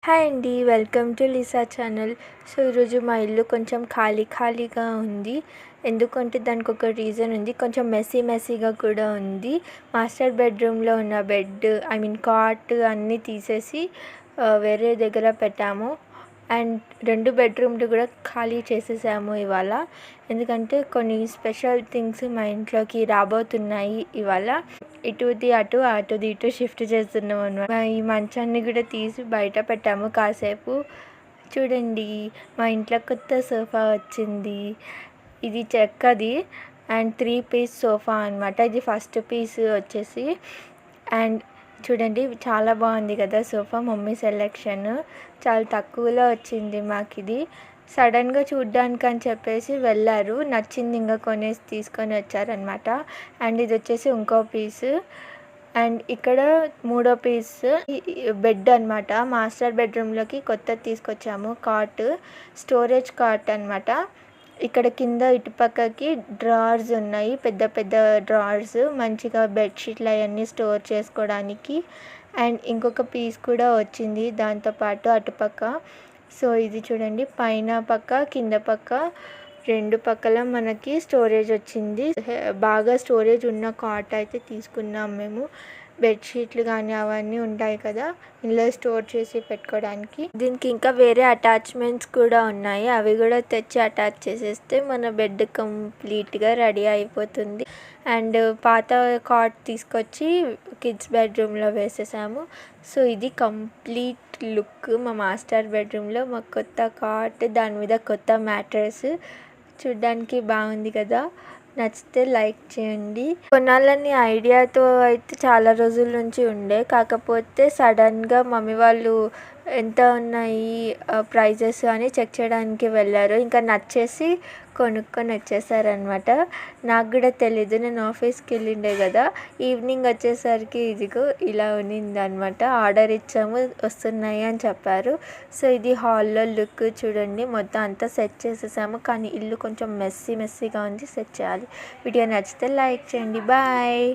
Hi అండి. Welcome to Lisa channel. So ఈరోజు మా ఇల్లు కొంచెం ఖాళీగా ఉంది. ఎందుకంటే దానికి ఒక రీజన్ ఉంది. కొంచెం మెస్సీగా కూడా ఉంది. మాస్టర్ బెడ్రూమ్లో ఉన్న కాట్ అన్నీ తీసేసి వేరే దగ్గర పెట్టాము. అండ్ 2 బెడ్రూమ్లు కూడా ఖాళీ చేసేసాము ఇవాళ. ఎందుకంటే కొన్ని స్పెషల్ థింగ్స్ మా ఇంట్లోకి రాబోతున్నాయి ఇవాళ. ఇటుది అటుది ఇటు షిఫ్ట్ చేస్తున్నాం అన్నమాట. ఈ మంచాన్ని కూడా తీసి బయట పెట్టాము కాసేపు. చూడండి, మా ఇంట్లో కొత్త సోఫా వచ్చింది. ఇది చెక్కది అండ్ 3 పీస్ సోఫా అనమాట. ఇది ఫస్ట్ పీస్ వచ్చేసి. అండ్ చూడండి, చాలా బాగుంది కదా సోఫా. మమ్మీ సెలెక్షన్ చాలా తక్కువలో వచ్చింది మాకు ఇది. సడన్గా చూడ్డానికి అని చెప్పేసి వెళ్ళారు, నచ్చింది ఇంకా తీసుకొని వచ్చారనమాట. అండ్ ఇది వచ్చేసి ఇంకో పీసు. అండ్ ఇక్కడ 3వ పీస్ బెడ్ అనమాట. మాస్టర్ బెడ్రూమ్లోకి కొత్తది తీసుకొచ్చాము. స్టోరేజ్ కాట్ అనమాట. ఇక్కడ కింద ఇటుపక్కకి డ్రావర్స్ ఉన్నాయి, పెద్ద డ్రావర్స్, మంచిగా బెడ్షీట్లు అవన్నీ స్టోర్ చేసుకోవడానికి. అండ్ ఇంకొక పీస్ కూడా వచ్చింది దాంతోపాటు అటుపక్క. సో ఇది చూడండి, పైన పక్క కింద పక్క 2 పక్కల మనకి స్టోరేజ్ వచ్చింది. బాగా స్టోరేజ్ ఉన్న కాట్ అయితే తీసుకున్నాం మేము. బెడ్షీట్లు కానీ అవన్నీ ఉంటాయి కదా ఇందులో స్టోర్ చేసి పెట్టుకోవడానికి. దీనికి ఇంకా వేరే అటాచ్మెంట్స్ కూడా ఉన్నాయి, అవి కూడా తెచ్చి అటాచ్ చేసేస్తే మన బెడ్ కంప్లీట్గా రెడీ అయిపోతుంది. అండ్ పాత కాట్ తీసుకొచ్చి కిడ్స్ బెడ్రూమ్లో వేసేసాము. సో ఇది కంప్లీట్ లుక్ మా మాస్టర్ బెడ్రూమ్లో. మా కొత్త కాట్, దాని మీద కొత్త మ్యాట్రెస్. చూడ్డానికి బాగుంది కదా. నచ్చితే లైక్ చేయండి. కొనాలని ఐడియాతో అయితే చాలా రోజుల నుంచి ఉండే, కాకపోతే సడన్గా మమ్మీ వాళ్ళు ఎంత ఉన్నాయి ప్రైజెస్ అని చెక్ చేయడానికి వెళ్ళారు. ఇంకా నచ్చేసి కొనుక్కొని వచ్చేసారనమాట. నాకు కూడా తెలీదు, నేను ఆఫీస్కి వెళ్ళిండే కదా. ఈవినింగ్ వచ్చేసరికి ఇదిగో ఇలా ఉన్నిందనమాట. ఆర్డర్ ఇచ్చాము, వస్తున్నాయి అని చెప్పారు. సో ఇది హాల్లో లుక్ చూడండి. మొత్తం అంతా సెట్ చేసేసాము, కానీ ఇల్లు కొంచెం మెస్సీగా ఉంది, సెట్ చేయాలి. వీడియో నచ్చితే లైక్ చేయండి. బాయ్.